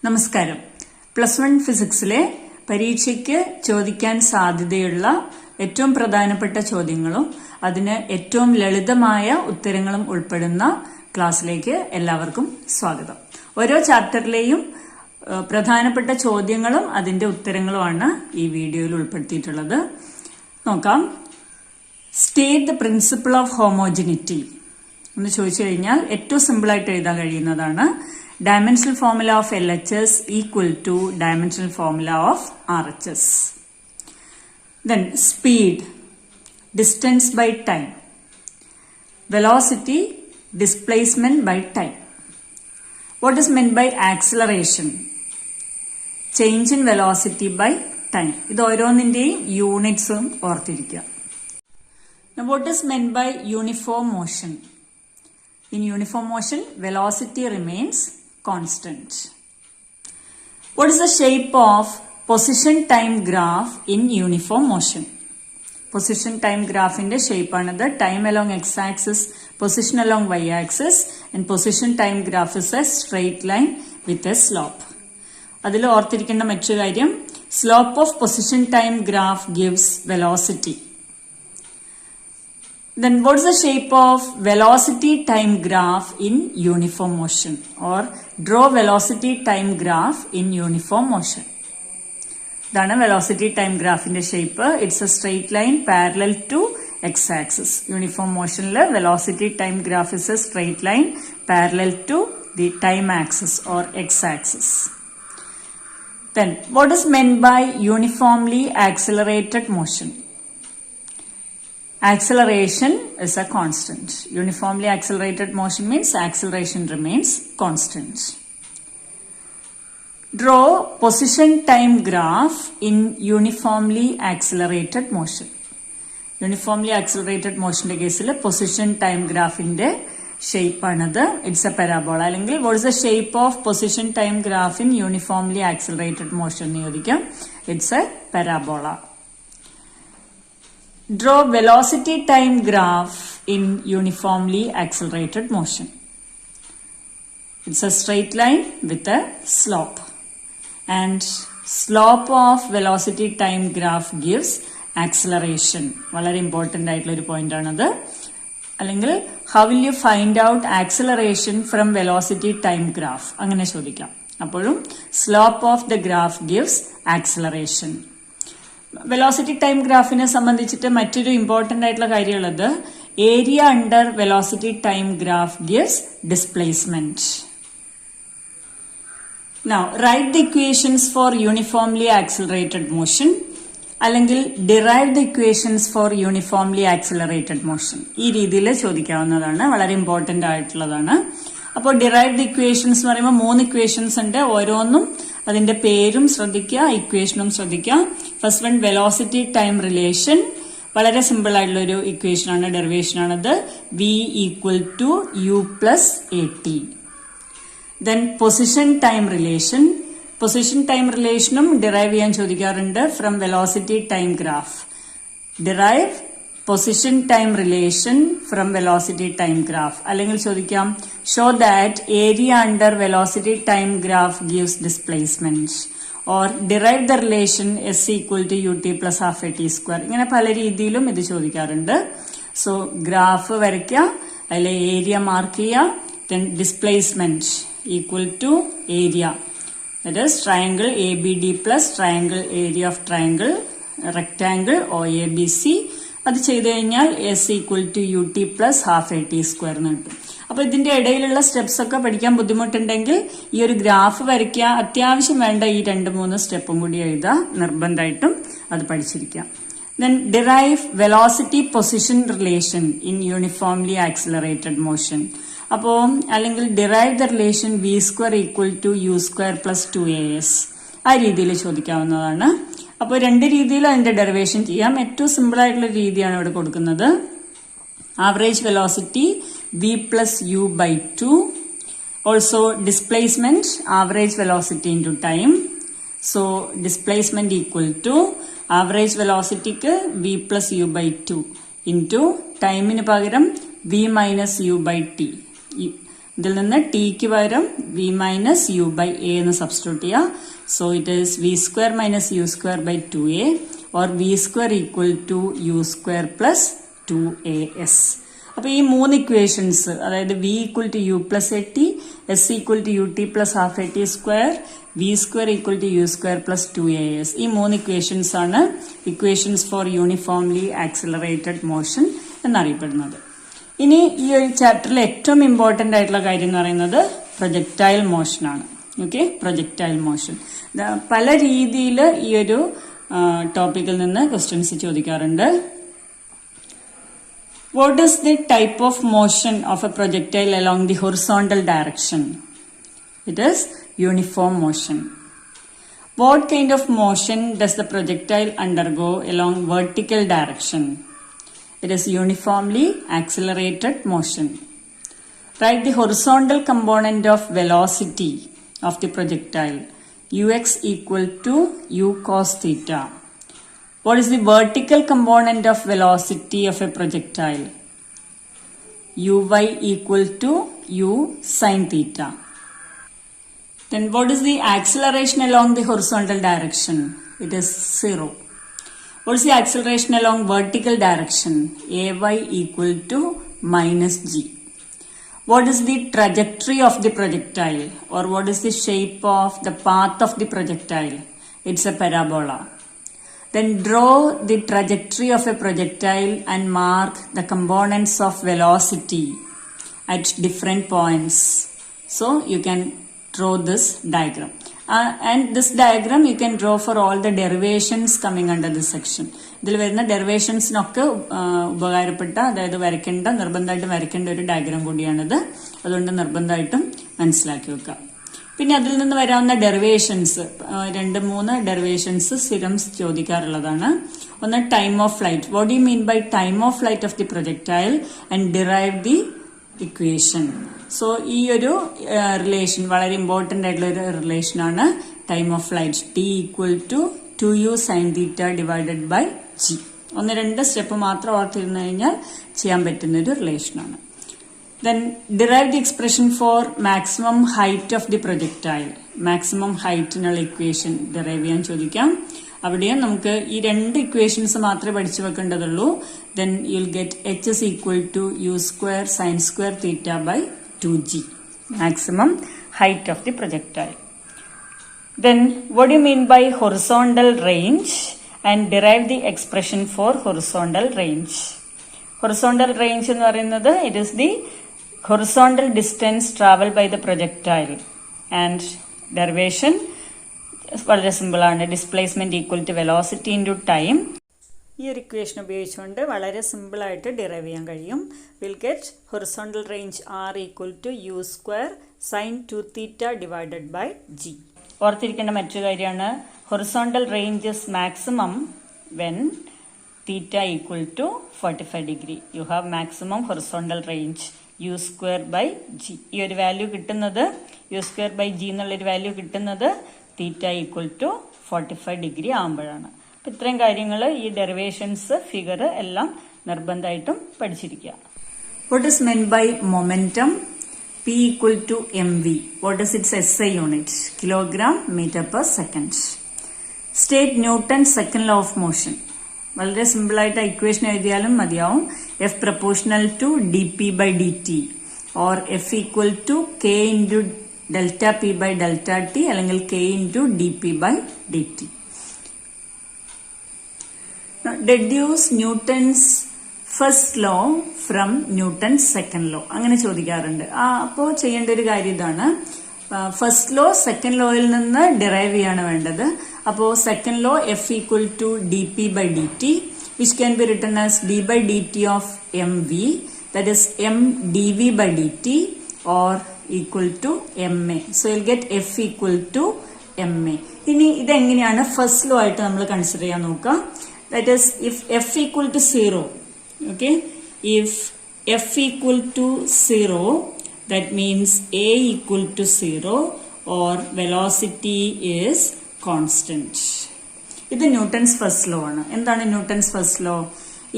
നമസ്കാരം. +1 ഫിസിക്സിലെ പരീക്ഷയ്ക്ക് ചോദിക്കാൻ സാധ്യതയുള്ള ഏറ്റവും പ്രധാനപ്പെട്ട ചോദ്യങ്ങളും അതിന് ഏറ്റവും ലളിതമായ ഉത്തരങ്ങളും ഉൾപ്പെടുന്ന ക്ലാസ്സിലേക്ക് എല്ലാവർക്കും സ്വാഗതം. ഓരോ ചാപ്റ്ററിലെയും പ്രധാനപ്പെട്ട ചോദ്യങ്ങളും അതിന്റെ ഉത്തരങ്ങളുമാണ് ഈ വീഡിയോയിൽ ഉൾപ്പെടുത്തിയിട്ടുള്ളത്. നോക്കാം. State the principle of homogeneity എന്ന് ചോദിച്ചു കഴിഞ്ഞാൽ ഏറ്റവും സിമ്പിളായിട്ട് എഴുതാൻ കഴിയുന്നതാണ്. Dimensional formula of LHS equal to dimensional formula of RHS. Then speed, distance by time, velocity, displacement by time. What is meant by acceleration? Change in velocity by time. ഇത് ഓരോന്നിന്റെയും യൂണിറ്റ്സും ഓർത്തിരിക്കുക. Now what is meant by uniform motion? In uniform motion, velocity remains constant. What is the shape of position time graph in uniform motion? Position time graph in the shape another time along x-axis, position along y-axis, and position time graph is a straight line with a slope. അതിൽ ഓർത്തിരിക്കേണ്ട മറ്റൊരു കാര്യം, slope of position time graph gives velocity. Then what is the shape of velocity time graph in uniform motion, or draw velocity time graph in uniform motion? Dana velocity time graph in the shape, it's a straight line parallel to x-axis. Uniform motion le velocity time graph is a straight line parallel to the time axis or x-axis. Then what is meant by uniformly accelerated motion? Acceleration is a constant. Uniformly accelerated motion means acceleration remains constant. Draw position time graph in uniformly accelerated motion. Uniformly accelerated motion case position time graph in the shape another. It's a parabola. What is the shape of position time graph in uniformly accelerated motion? It's a parabola. Draw velocity time graph in uniformly accelerated motion. It's a straight line with a slope. And slope of velocity time graph gives acceleration. Very important point another. How will you find out acceleration from velocity time graph? Angane chodikam. Apolum slope of the graph gives acceleration. Velocity time ഗ്രാഫിനെ സംബന്ധിച്ചിട്ട് മറ്റൊരു important ആയിട്ടുള്ള കാര്യമുള്ളത് area under velocity time graph gives displacement. Now write the equations for uniformly accelerated motion അല്ലെങ്കിൽ derive the equations for uniformly accelerated motion. ഈ രീതിയിൽ ചോദിക്കാവുന്നതാണ്, വളരെ ഇമ്പോർട്ടന്റ് ആയിട്ടുള്ളതാണ്. അപ്പോൾ ഡിറൈവ് ദി ഇക്വേഷൻസ് എന്ന് പറയുമ്പോൾ 3 ഇക്വേഷൻസ് ഉണ്ട്. ഓരോന്നും അതിന്റെ പേരും ശ്രദ്ധിക്കുക, ഇക്വേഷനും ശ്രദ്ധിക്കുക. First one velocity time relation, വളരെ സിമ്പിൾ ആയിട്ടുള്ള ഒരു ഇക്വേഷൻ ആണ്, ഡെറിവേഷൻ ആണത്. v equal to u plus at. Then position time relation. Position time റിലേഷനും ഡിറൈവ് ചെയ്യാൻ ചോദിക്കാറുണ്ട് from velocity time graph. Derive position time relation from velocity time graph. അല്ലെങ്കിൽ ചോദിക്കാം show that area under velocity time graph gives displacement, or derive the relation s equal to ut plus half at square. ഇങ്ങനെ പല രീതിയിലും ഇത് ചോദിക്കാറുണ്ട്. So graph വരയ്ക്കുക, അതിലെ area mark ചെയ്യുക, then displacement equal to area, that is triangle ABD plus triangle area of triangle rectangle OABC. അത് ചെയ്തു കഴിഞ്ഞാൽ s equal to ut plus half at square എന്ന് കിട്ടും. അപ്പൊ ഇതിന്റെ ഇടയിലുള്ള സ്റ്റെപ്സ് ഒക്കെ പഠിക്കാൻ ബുദ്ധിമുട്ടുണ്ടെങ്കിൽ ഈ ഒരു ഗ്രാഫ് വരയ്ക്കുക, അത്യാവശ്യം വേണ്ട ഈ 2-3 സ്റ്റെപ്പും കൂടി എഴുതുക, നിർബന്ധമായിട്ടും അത് പഠിച്ചിരിക്കാം. Then derive velocity position relation in uniformly accelerated motion. അപ്പോ അല്ലെങ്കിൽ derive the relation v square equal to u square plus 2as. ആ രീതിയിൽ ചോദിക്കാവുന്നതാണ്. അപ്പോൾ 2 രീതിയിൽ അതിന്റെ ഡെറിവേഷൻ ചെയ്യാം. ഏറ്റവും സിമ്പിൾ ആയിട്ടുള്ള രീതിയാണ് ഇവിടെ കൊടുക്കുന്നത്. Average velocity v plus u by 2. Also displacement average velocity into time. So displacement equal to average വെലോസിറ്റിക്ക് v plus u by 2 into ടൈമിന് പകരം v minus u by t. ഇതിൽ നിന്ന് ടിക്ക് പകരം v minus u by a എന്ന് substitute ചെയ്യാം. So it is v square minus u square by 2a or v square equal to u square plus 2as. അപ്പൊ ഈ 3 ഇക്വേഷൻസ്, അതായത് v equal to u plus a t, s equal to u t plus half a t square, v square equal to u square plus 2as, ഈ 3 equations ആണ് equations for uniformly accelerated motion എന്നറിയപ്പെടുന്നത്. ഇനി ഈ ഒരു ചാപ്റ്ററിൽ ഏറ്റവും important ആയിട്ടുള്ള കാര്യം എന്ന് പറയുന്നത് പ്രൊജക്ടൈൽ മോഷൻ ആണ്. ഓക്കെ, പ്രൊജക്ടൈൽ മോഷൻ പല രീതിയിൽ ഈ ഒരു ടോപ്പിക്കിൽ നിന്ന് ക്വസ്റ്റ്യൻസ് ചോദിക്കാറുണ്ട്. What is the type of motion of a projectile along the horizontal direction? It is uniform motion. What kind of motion does the projectile undergo along vertical direction? It is uniformly accelerated motion. Write the horizontal component of velocity of the projectile. Ux equal to u cos theta. What is the vertical component of velocity of a projectile? Uy equal to u sin theta. Then what is the acceleration along the horizontal direction? It is 0. What is the acceleration along vertical direction? Ay equal to minus g. What is the trajectory of the projectile, or what is the shape of the path of the projectile? It's a parabola. Then draw the trajectory of a projectile and mark the components of velocity at different points. So you can draw this diagram. And this diagram you can draw for all the derivations coming under this section. ഇതിൽ വരുന്ന ഡെറിവേഷൻസിനൊക്കെ ഉപകാരപ്പെട്ട, അതായത് വരയ്ക്കേണ്ട, നിർബന്ധമായിട്ടും വരയ്ക്കേണ്ട ഒരു diagram കൂടിയാണിത്. അതുകൊണ്ട് നിർബന്ധമായിട്ടും മനസ്സിലാക്കി വെക്കുക. പിന്നെ അതിൽ നിന്ന് വരാവുന്ന ഡെറിവേഷൻസ് 2-3 ഡെറിവേഷൻസ് സ്ഥിരം ചോദിക്കാറുള്ളതാണ്. ഒന്ന് time of flight. What you mean by time of flight of the projectile and derive the equation. So ഈ ഒരു റിലേഷൻ വളരെ ഇമ്പോർട്ടന്റ് ആയിട്ടുള്ള ഒരു റിലേഷൻ ആണ് time of flight. T equal to 2u sin theta divided by g. 1-2 step മാത്രം ഓർത്തിരുന്നു കഴിഞ്ഞാൽ ചെയ്യാൻ പറ്റുന്ന ഒരു റിലേഷനാണ്. Then derive the expression for maximum height of the projectile. Maximum height എന്നുള്ള ഇക്വേഷൻ ഡിറൈവ് ചെയ്യാൻ ചോദിക്കാം. അവിടെയും നമുക്ക് ഈ 2 ഇക്വേഷൻസ് മാത്രമേ പഠിച്ചു വെക്കേണ്ടതുള്ളൂ. Then you'll get h is equal to u square sin square theta by 2g. Maximum height of the projectile. Then what do you mean by horizontal range, and derive the expression for horizontal range. Horizontal range എന്ന് പറയുന്നത് it is the horizontal distance traveled by the projectile, and derivation വളരെ simple ആണ്. Displacement equal to velocity into time. ഈ ഒരു equation ഉപയോഗിച്ചുകൊണ്ട് വളരെ simple ആയിട്ട് derive ചെയ്യാൻ കഴിയും. Will get horizontal range r equal to u square sine 2 theta divided by g. ഓർത്തിരിക്കേണ്ട മറ്റൊരു കാര്യമാണ്, horizontal range is maximum when theta equal to 45 degree. You have maximum horizontal range u square by g. ഈ ഒരു value കിട്ടുന്നത്, u square by g എന്നുള്ളൊരു value കിട്ടുന്നത് theta equal to 45 degree ആകുമ്പോഴാണ്. അപ്പം ഇത്രയും കാര്യങ്ങൾ, ഈ ഡെറിവേഷൻസ്, ഫിഗർ എല്ലാം നിർബന്ധമായിട്ടും പഠിച്ചിരിക്കുക. What is meant by momentum? P equal to mv. What is its SI unit? Kilogram meter per second. State Newton's second law of motion. വളരെ സിമ്പിൾ ആയിട്ട് ഇക്വേഷൻ എഴുതിയാലും മതിയാവും. F proportional to dp by dt or F equal to k into delta p by delta t അല്ലെങ്കിൽ k into dp by dt. Now deduce Newton's first law from Newton's second law. അങ്ങനെ ചോദിക്കാറുണ്ട്. അപ്പോൾ ചെയ്യേണ്ട ഒരു കാര്യം ഇതാണ്, first law second ലോയിൽ നിന്ന് ഡിറൈവ് ചെയ്യാണ് വേണ്ടത്. അപ്പോൾ second law f equal to d p by d t, which can be written as d by d t of m v, that is m d v by d t or equal to m a. So you will get f equal to m a. ഇനി ഇതെങ്ങനെയാണ് first law ആയിട്ട് നമ്മൾ consider ചെയ്യാൻ നോക്കാം. That is if f equal to 0. Okay, if f equal to 0, that means a equal to 0 or velocity is constant. ഇത് Newton's first law ആണ്. എന്താണ് Newton's first law?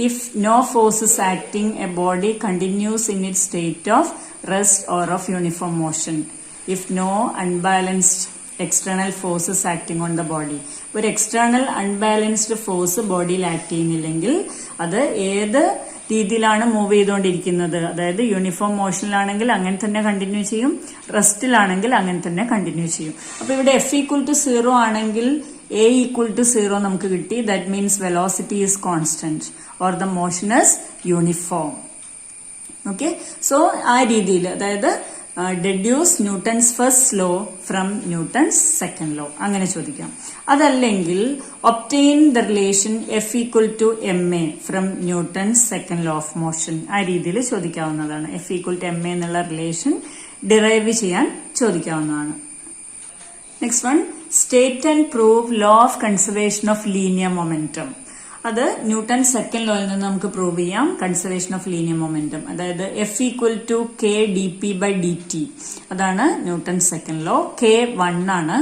if no force is acting, a body continues in its state of rest or of uniform motion. If no unbalanced external force is acting on the body. ഒരു external unbalanced force ബോഡിയിൽ act ചെയ്യുന്നില്ലെങ്കിൽ അത് ഏത് രീതിയിലാണ് move ചെയ്തുകൊണ്ടിരിക്കുന്നത്, അതായത് uniform മോഷനിലാണെങ്കിൽ അങ്ങനെ തന്നെ കണ്ടിന്യൂ ചെയ്യും, റെസ്റ്റിലാണെങ്കിൽ അങ്ങനെ തന്നെ കണ്ടിന്യൂ ചെയ്യും. അപ്പൊ ഇവിടെ F=0 ആണെങ്കിൽ A=0 നമുക്ക് കിട്ടി. That means velocity is constant or the motion is uniform. Okay, so ആ രീതിയിൽ അതായത് deduce Newton's first law from Newton's second law അങ്ങനെ ചോദിക്കാം. അതല്ലെങ്കിൽ obtain the relation F=ma from Newton's second law of motion ആ രീതിയിൽ ചോദിക്കാവുന്നതാണ്. F=ma എന്നുള്ള റിലേഷൻ ഡിറൈവ് ചെയ്യാൻ ചോദിക്കാവുന്നതാണ്. Next one, state and prove law of conservation of linear momentum. അത് ന്യൂട്ടൺ സെക്കൻഡ് ലോയിൽ നിന്ന് നമുക്ക് പ്രൂവ് ചെയ്യാം. കൺസർവേഷൻ ഓഫ് ലീനിയർ മൊമെന്റം, അതായത് F=k/dp/dt അതാണ് ന്യൂട്ടൺ സെക്കൻഡ് ലോ. K 1 ആണ്.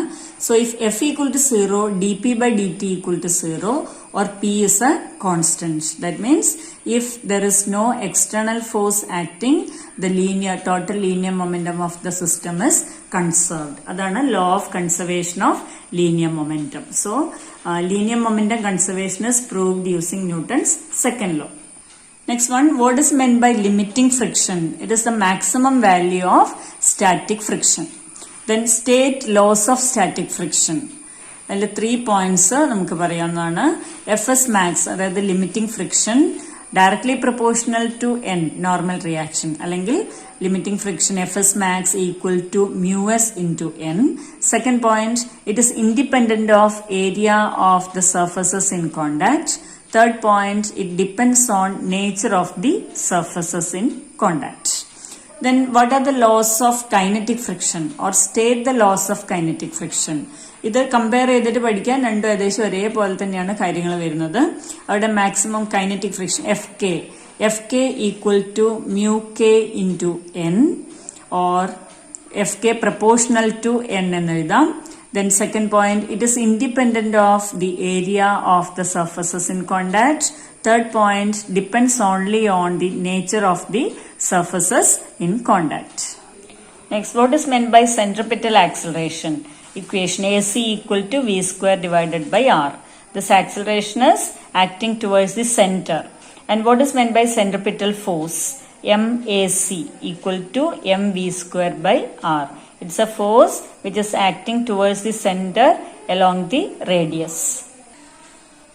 So if F=0, dp/dt=0 or P is a constant. That means if there is no external force acting, the total linear momentum of the system is conserved. അതാണ് law of conservation of linear momentum. So linear momentum conservation is proved using Newton's second law. Next one, what is meant by limiting friction? It is the maximum value of static friction. Then state laws of static friction. അതിൽ 3 points നമുക്ക് പറയാവുന്നതാണ്. Fs max അതായത് limiting friction directly proportional to n normal reaction, അല്ലെങ്കിൽ limiting friction Fs max equal to µs into n. Second point, it is independent of area of the surfaces in contact. Third point, it depends on nature of the surfaces in contact. Then what are the laws of kinetic friction, or state the laws of kinetic friction? ഇത് compare ചെയ്തിട്ട് പഠിക്കാൻ രണ്ടും ഏകദേശം ഒരേപോലെ തന്നെയാണ് കാര്യങ്ങൾ വരുന്നത്. അവിടെ maximum kinetic friction Fk equal to µk into n or Fk proportional to n എന്ന് എഴുതാം. Then second point, it is independent of the area of the surfaces in contact. Third point, depends only on the nature of the surfaces in contact. Next, what is meant by centripetal acceleration? Equation AC equal to v square divided by r. This acceleration is acting towards the center. And what is meant by centripetal force? MAC equal to mv square by r. It's a force which is acting towards the center along the radius.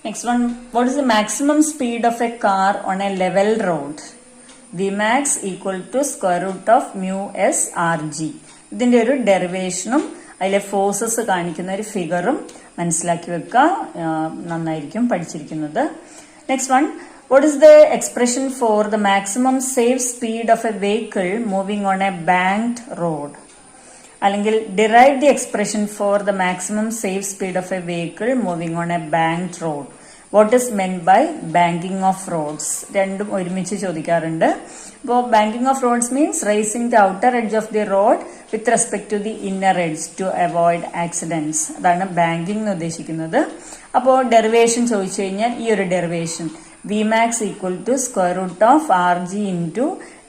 Next one, what is the maximum speed of a car on a level road? Vmax equal to square root of mu s rg. ഇതിന്റെ ഒരു ഡെറിവേഷനും അതിലെ forces കാണിക്കുന്ന ഒരു ഫിഗറും മനസ്സിലാക്കി വെക്കുക, നന്നായിരിക്കും പഠിച്ചിരിക്കുന്നത്. Next one, what is the expression for the maximum safe speed of a vehicle moving on a banked road? അല്ലെങ്കിൽ derive the expression for the maximum safe speed of a vehicle moving on a banked road. What is meant by banking of roads? രണ്ടും ഒരുമിച്ച് ചോദിക്കാറുണ്ട്. അപ്പോൾ banking of roads means raising the outer edge of the road with respect to the inner edge to avoid accidents. അതാണ് banking എന്ന് ഉദ്ദേശിക്കുന്നത്. അപ്പോൾ derivation ചോദിച്ചു കഴിഞ്ഞാൽ ഈ ഒരു derivation Vmax equal to square root of rg into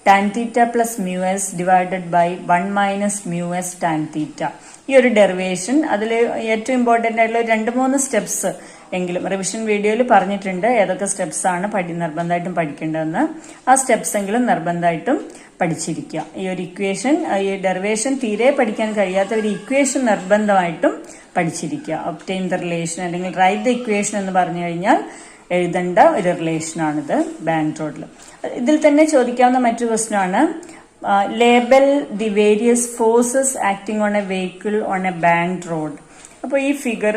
tan theta plus mu s divided by 1 minus mu s tan theta. ഈ ഒരു ഡെറിവേഷൻ അതിൽ ഏറ്റവും ഇമ്പോർട്ടന്റ് ആയിട്ടുള്ള 2-3 സ്റ്റെപ്സ് എങ്കിലും റിവിഷൻ വീഡിയോയിൽ പറഞ്ഞിട്ടുണ്ട് ഏതൊക്കെ സ്റ്റെപ്സ് ആണ് നിർബന്ധമായിട്ടും പഠിക്കേണ്ടതെന്ന്. ആ സ്റ്റെപ്സ് എങ്കിലും നിർബന്ധമായിട്ടും പഠിച്ചിരിക്കുക. ഈ ഒരു ഇക്വേഷൻ, ഈ ഡെറിവേഷൻ തീരെ പഠിക്കാൻ കഴിയാത്ത ഒരു ഇക്വേഷൻ നിർബന്ധമായിട്ടും പഠിച്ചിരിക്കുക. ഒബ്റ്റെയിൻ ദ റിലേഷൻ അല്ലെങ്കിൽ റൈറ്റ് ദ ഇക്വേഷൻ എന്ന് പറഞ്ഞു കഴിഞ്ഞാൽ എഴുതേണ്ട ഒരു റിലേഷനാണിത് ബാങ്ക് റോഡിൽ. ഇതിൽ തന്നെ ചോദിക്കാവുന്ന മറ്റൊരു ക്വസ്റ്റ്യൻ ആണ് label the various forces acting on A vehicle on A bank road. അപ്പോൾ ഈ ഫിഗർ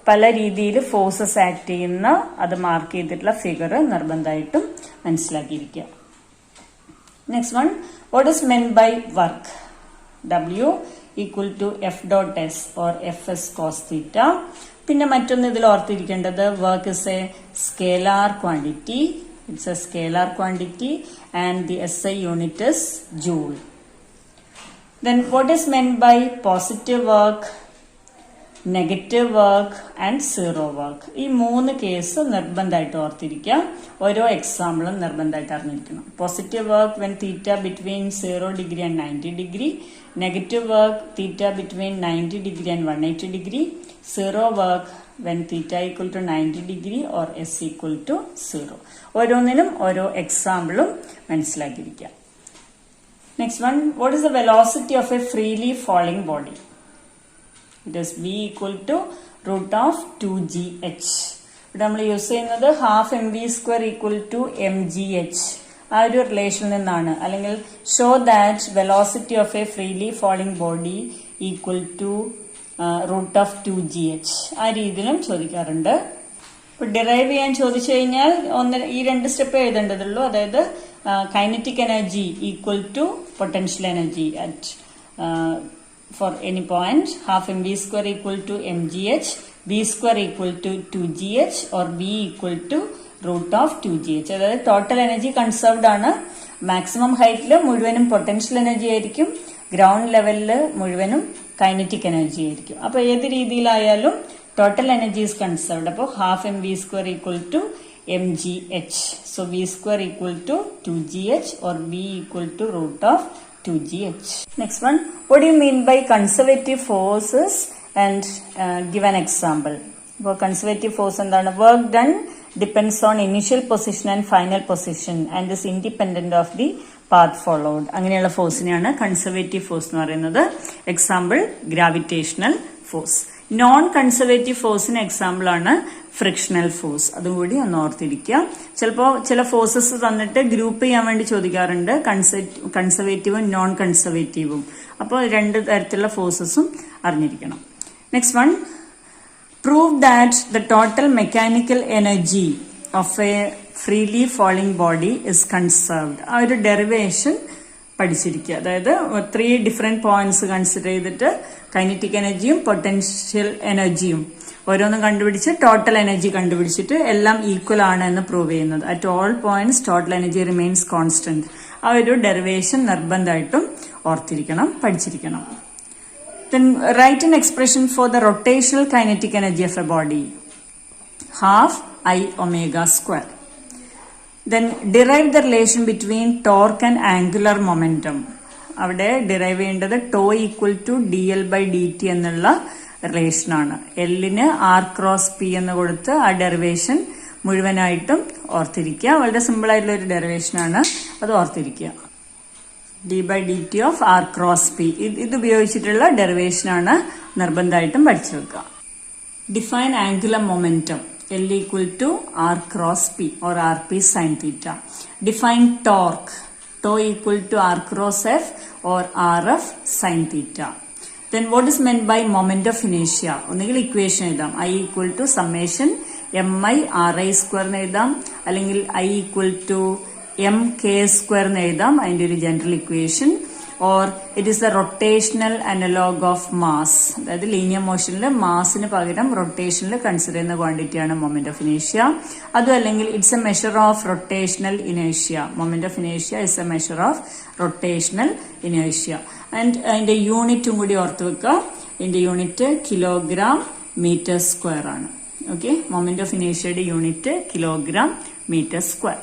പല രീതിയിൽ ഫോഴ്സസ് ആക്ട് ചെയ്യുന്ന അത് മാർക്ക് ചെയ്തിട്ടുള്ള ഫിഗർ നിർബന്ധമായിട്ടും മനസ്സിലാക്കിയിരിക്കുക. Next one, what is meant by work? W equal to F dot S or Fs cos theta. പിന്നെ മറ്റൊന്ന് ഇതിൽ ഓർത്തിരിക്കേണ്ടത് work is a scalar quantity. It's a scalar quantity and the SI unit is joule. Then what is meant by positive work? Negative work and zero work. ഈ 3 case നിർബന്ധമായിട്ട് ഓർത്തിരിക്കുക. ഓരോ എക്സാമ്പിളും നിർബന്ധമായിട്ട് അറിഞ്ഞിരിക്കണം. Positive work when theta between 0 degree and 90 degree, negative work theta between 90 degree and 180 degree, zero work when theta equal to 90 degree or s equal to 0. ഓരോന്നിനും ഓരോ എക്സാമ്പിളും മനസ്സിലാക്കിയിരിക്കുക. Next one, what is the velocity of a freely falling body? It is v equal to root of 2gh. ഇവിടെ നമ്മൾ use ചെയ്യുന്നത് half mv square equal to mgh. ആ ഒരു റിലേഷനിൽ നിന്നാണ്. അല്ലെങ്കിൽ show that velocity of a freely falling body equal to root of 2gh. ആ രീതിയിലും ചോദിക്കാറുണ്ട്. ഡിറൈവ് ചെയ്യാൻ ചോദിച്ചു കഴിഞ്ഞാൽ ഈ 2 സ്റ്റെപ്പ് എഴുതേണ്ടതുള്ളൂ. അതായത് kinetic energy equal to potential energy at for any point, half mv square equal to mgh, v square equal to 2gh or v equal to root of 2gh. അതായത് ടോട്ടൽ എനർജി കൺസർവ്ഡ് ആണ്. Maximum ഹൈറ്റിൽ മുഴുവനും potential energy ആയിരിക്കും, ground ലെവലിൽ മുഴുവനും kinetic energy ആയിരിക്കും. അപ്പൊ ഏത് രീതിയിലായാലും ടോട്ടൽ എനർജി ഈസ് കൺസർവ്ഡ്. അപ്പോൾ half mv square equal to mgh. So v square equal to 2gh or v equal to root of 2gh. Next one, what do you mean by conservative forces and give an example. അപ്പോൾ conservative force എന്താണ്? Work done depends on initial position and final position and is independent of the path followed. അങ്ങനെയുള്ള ഫോഴ്സിനെയാണ് conservative force എന്ന് പറയുന്നത്. Example gravitational force. Non conservative ഫോഴ്സിന് example ആണ് frictional force. അതും കൂടി ഒന്ന് ഓർത്തിരിക്കുക. ചിലപ്പോൾ ചില ഫോഴ്സസ് തന്നിട്ട് ഗ്രൂപ്പ് ചെയ്യാൻ വേണ്ടി ചോദിക്കാറുണ്ട്, കൺസർവേറ്റീവും നോൺ കൺസർവേറ്റീവും. അപ്പോൾ 2 തരത്തിലുള്ള ഫോഴ്സസും അറിഞ്ഞിരിക്കണം. Next one, prove that the total mechanical energy of a freely falling body is conserved. ആ ഒരു ഡെറിവേഷൻ പഠിച്ചിരിക്കുക. അതായത് 3 ഡിഫറെന്റ് പോയിന്റ്സ് കൺസിഡർ ചെയ്തിട്ട് കൈനറ്റിക് എനർജിയും പൊട്ടൻഷ്യൽ എനർജിയും ഓരോന്നും കണ്ടുപിടിച്ച് ടോട്ടൽ എനർജി കണ്ടുപിടിച്ചിട്ട് എല്ലാം ഈക്വൽ ആണ് എന്ന് പ്രൂവ് ചെയ്യുന്നത്. At all points total energy remains constant. ആ ഒരു ഡെറിവേഷൻ നിർബന്ധമായിട്ടും ഓർത്തിരിക്കണം, പഠിച്ചിരിക്കണം. Then write an expression for the rotational kinetic energy of a body. Half I omega square. Then derive the relation between torque and angular momentum. അവിടെ derive ചെയ്യേണ്ടത് tau equal to dl by dt എന്നുള്ള relation ആണ്. എല്ലിന് r cross p എന്ന് കൊടുത്ത് ആ derivation മുഴുവനായിട്ടും ഓർത്തിരിക്കുക. വളരെ സിമ്പിൾ ആയിട്ടുള്ള ഒരു ഡെറിവേഷൻ ആണ്, അത് ഓർത്തിരിക്കുക. d by dt of r cross p. ഇത് ഉപയോഗിച്ചിട്ടുള്ള ഡെറിവേഷൻ ആണ്, നിർബന്ധമായിട്ടും പഠിച്ചു വെക്കുക. Define angular momentum. L equal to r cross p or rp sin theta. Define torque. Tau equal to r cross f or rf sin theta. Then what is meant by moment of inertia? ഒന്നുകിൽ equation എഴുതാം. I equal to summation mi ri square എഴുതാം, അല്ലെങ്കിൽ I equal to mk square എന്ന് എഴുതാം, അതിന്റെ ഒരു general equation. Or it is the rotational analogue of mass. അതായത് linear മോഷനിൽ മാസിന് പകരം റൊട്ടേഷനിൽ കൺസിഡർ ചെയ്യുന്ന ക്വാണ്ടിറ്റിയാണ് മൊമെന്റ് ഓഫ് ഇനേഷ്യ. അതും അല്ലെങ്കിൽ it's A measure of rotational ഇനേഷ്യ. Moment of ഇനേഷ്യ is A measure of rotational ഇനേഷ്യ. And അതിന്റെ യൂണിറ്റും കൂടി ഓർത്ത് വെക്കുക. ഇതിന്റെ യൂണിറ്റ് കിലോഗ്രാം മീറ്റർ സ്ക്വയർ ആണ്. Okay, moment of ഇനേഷ്യയുടെ unit kilogram metre square.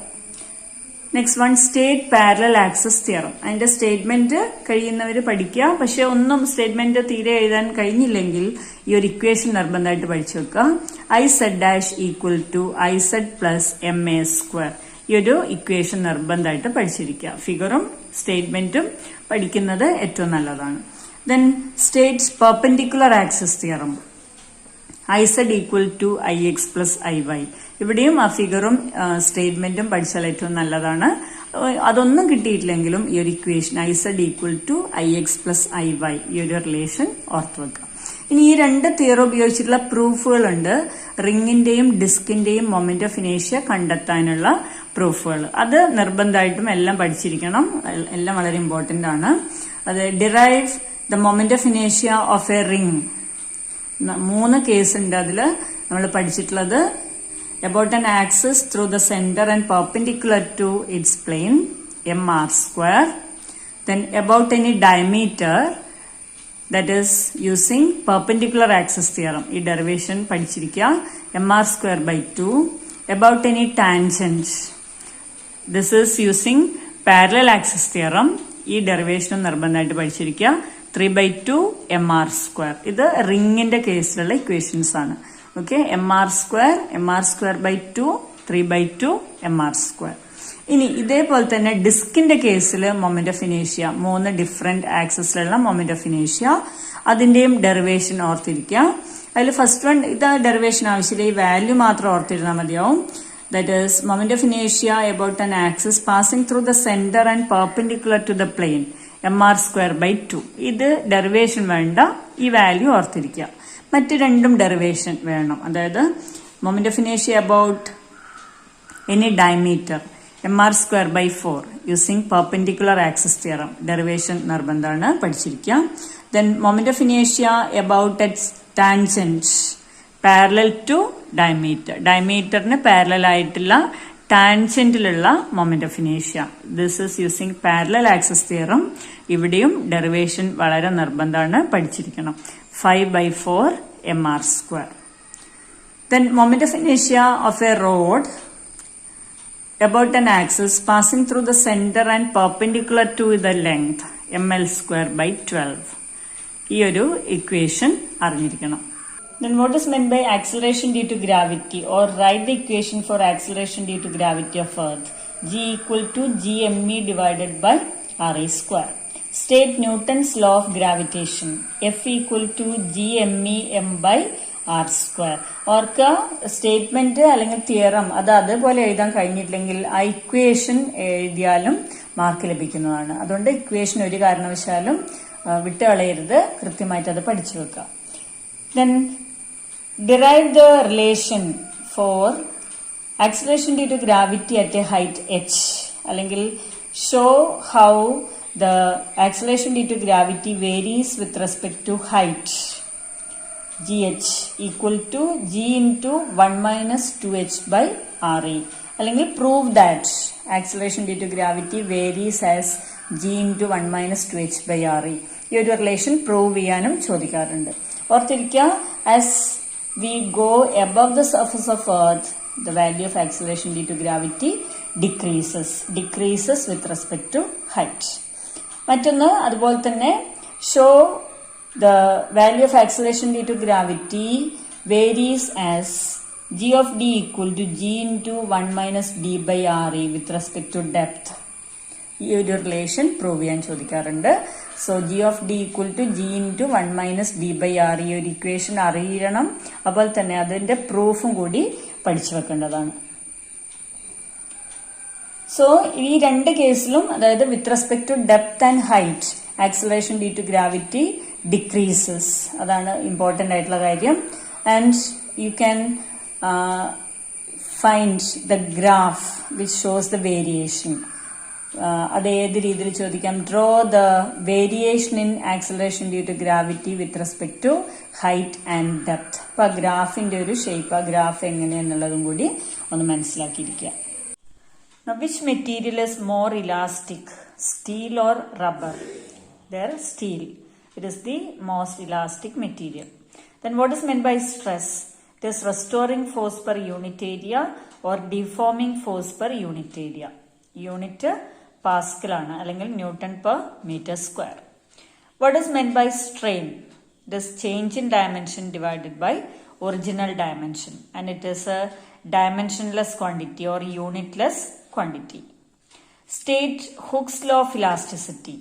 Next one, state parallel access theorem. അതിന്റെ സ്റ്റേറ്റ്മെന്റ് കഴിയുന്നവർ പഠിക്കുക. പക്ഷെ ഒന്നും സ്റ്റേറ്റ്മെന്റ് തീരെ എഴുതാൻ കഴിഞ്ഞില്ലെങ്കിൽ ഈ ഒരു ഇക്വേഷൻ നിർബന്ധമായിട്ട് പഠിച്ചു വെക്കുക. I z dash equal to I z plus m a square. ഈ ഒരു ഇക്വേഷൻ നിർബന്ധമായിട്ട് പഠിച്ചിരിക്കുക. ഫിഗറും സ്റ്റേറ്റ്മെന്റും പഠിക്കുന്നത് ഏറ്റവും നല്ലതാണ്. Then state perpendicular axes theorem. I z equal to I x plus I y. ഇവിടെയും ആ ഫിഗറും സ്റ്റേറ്റ്മെന്റും പഠിച്ചാൽ ഏറ്റവും നല്ലതാണ്. അതൊന്നും കിട്ടിയിട്ടില്ലെങ്കിലും ഈ ഒരു equation I z equal to I x plus I y, ഈ ഒരു റിലേഷൻ ഓർത്ത് വെക്കാം. ഇനി ഈ 2 തിയറി ഉപയോഗിച്ചിട്ടുള്ള പ്രൂഫുകളുണ്ട്. റിങ്ങിന്റെയും ഡിസ്കിന്റെയും മൊമെന്റ് ഓഫ് ഇനേഷ്യ കണ്ടെത്താനുള്ള പ്രൂഫുകൾ. അത് നിർബന്ധമായിട്ടും എല്ലാം പഠിച്ചിരിക്കണം. എല്ലാം വളരെ ഇമ്പോർട്ടന്റ് ആണ്. അത് ഡിറൈവ് ദ മൊമെന്റ് ഓഫ് ഇനേഷ്യ ഓഫ് എ റിംഗ്. 3 കേസ് ഉണ്ട് അതില് നമ്മൾ പഠിച്ചിട്ടുള്ളത്. About an axis through the center and perpendicular to its plane, mr square. Then about any diameter that is using perpendicular axis theorem. ഈ derivation പഠിച്ചിരിക്കുക. mr square by 2 about any tangent. This is using parallel axis theorem. ഈ derivation നിർബന്ധമായിട്ട് പഠിച്ചിരിക്കുക. 3 by 2 mr square. ഇത് റിങ്ങിന്റെ കേസിലുള്ള equations ആണ്. Okay, mr square by 2 3 by 2 mr square. ഇനി ഇതേപോലെ തന്നെ ഡിസ്കിന്റെ കേസിൽ മൊമെന്റ് ഓഫ് ഇനേഷ്യ, 3 ഡിഫറെന്റ് ആക്സിസിലുള്ള മൊമെന്റ് ഓഫ് ഇനേഷ്യ, അതിന്റെയും ഡെറിവേഷൻ ഓർത്തിരിക്കുക. അതിൽ ഫസ്റ്റ് വൺ ഇത് ഡെറിവേഷൻ ആവശ്യമില്ല, ഈ വാല്യൂ മാത്രം ഓർത്തിരുന്നാൽ മതിയാവും. That is moment of inertia about an axis passing through the center and perpendicular to the plane, mr square by 2. ഇത് ഡെറിവേഷൻ വേണ്ട, ഈ വാല്യൂ ഓർത്തിരിക്കുക. മറ്റ് രണ്ടും ഡെറിവേഷൻ വേണം. അതായത് moment of inertia about any diameter, mr square by 4 using perpendicular axis theorem. Derivation നിർബന്ധമാണ്, പഠിച്ചിരിക്കുക. Then moment of inertia about its tangent parallel to diameter. Diameterന് parallel ആയിട്ടുള്ള ടാൻജന്റിലുള്ള മൊമെന്റ് ഓഫ് ഇനേഷ്യ. This is using parallel axis theorem. ഇവിടെയും derivation വളരെ നിർബന്ധമാണ്, പഠിച്ചിരിക്കണം. 5 by 4 mr square. Then moment of inertia of a rod about an axis passing through the center and perpendicular to the length, ml square by 12. ഈ ഒരു equation അറിഞ്ഞിരിക്കണം. Then what is meant by acceleration due to gravity, or write the equation for acceleration due to gravity of Earth. G equal to gme divided by re square. State Newton's law of gravitation. F equal to gme m by r square. ഓർക്കുക, statement അല്ലെങ്കിൽ theorem അത് അതേപോലെ എഴുതാൻ കഴിഞ്ഞിട്ടില്ലെങ്കിൽ ആ equation എഴുതിയാലും mark ലഭിക്കുന്നതാണ്. അതുകൊണ്ട് equation ഒരു കാരണവശാലും വിട്ടുകളയരുത്, കൃത്യമായിട്ട് അത് പഠിച്ചു വെക്കുക. Then derive the relation for acceleration due to gravity at a height h. അല്ലെങ്കിൽ show how the acceleration due to gravity varies with respect to height. gh equal to g into 1 minus 2h by re. അല്ലെങ്കിൽ prove that acceleration due to gravity varies as g into 1 minus 2h by re. ഈ ഒരു relation prove ചെയ്യാനും ചോദിക്കാറുണ്ട്. ഓർത്തിരിക്കുക, as we go above the surface of Earth, the value of acceleration due to gravity decreases with respect to height. മറ്റൊന്ന് അതുപോലെ തന്നെ show the value of acceleration due to gravity varies as g of d equal to g into 1 minus d by re with respect to depth. ഈ ഒരു relation prove ചെയ്യാൻ ചോദിക്കാറുണ്ട്. So g of d equal to g into 1 minus d by r, ഈ ഒരു equation അറിയണം. അതുപോലെ തന്നെ അതിന്റെ പ്രൂഫും കൂടി പഠിച്ചു വെക്കേണ്ടതാണ്. സോ ഈ രണ്ട് കേസിലും, അതായത് with respect to depth and height, acceleration due to gravity decreases. അതാണ് ഇമ്പോർട്ടന്റ് ആയിട്ടുള്ള കാര്യം. And you can find the graph which shows the variation. അത് ഏത് രീതിയിൽ ചോദിക്കാം? Draw the variation in acceleration due to gravity with respect to height and depth. അപ്പൊ ആ ഗ്രാഫിന്റെ ഒരു ഷേപ്പ്, ആ ഗ്രാഫ് എങ്ങനെയാന്നുള്ളതും കൂടി ഒന്ന് മനസ്സിലാക്കിയിരിക്കുക. Which material is more elastic, steel or rubber? The steel. It is the most elastic material. Then what is meant by stress? It is restoring force per unit area or deforming force per unit area. Unit Pascal ആണ്, അല്ലെങ്കിൽ Newton per meter square. What is meant by strain? It is change in dimension divided by original dimension, and it is a dimensionless quantity or unitless quantity. State Hooke's law of elasticity.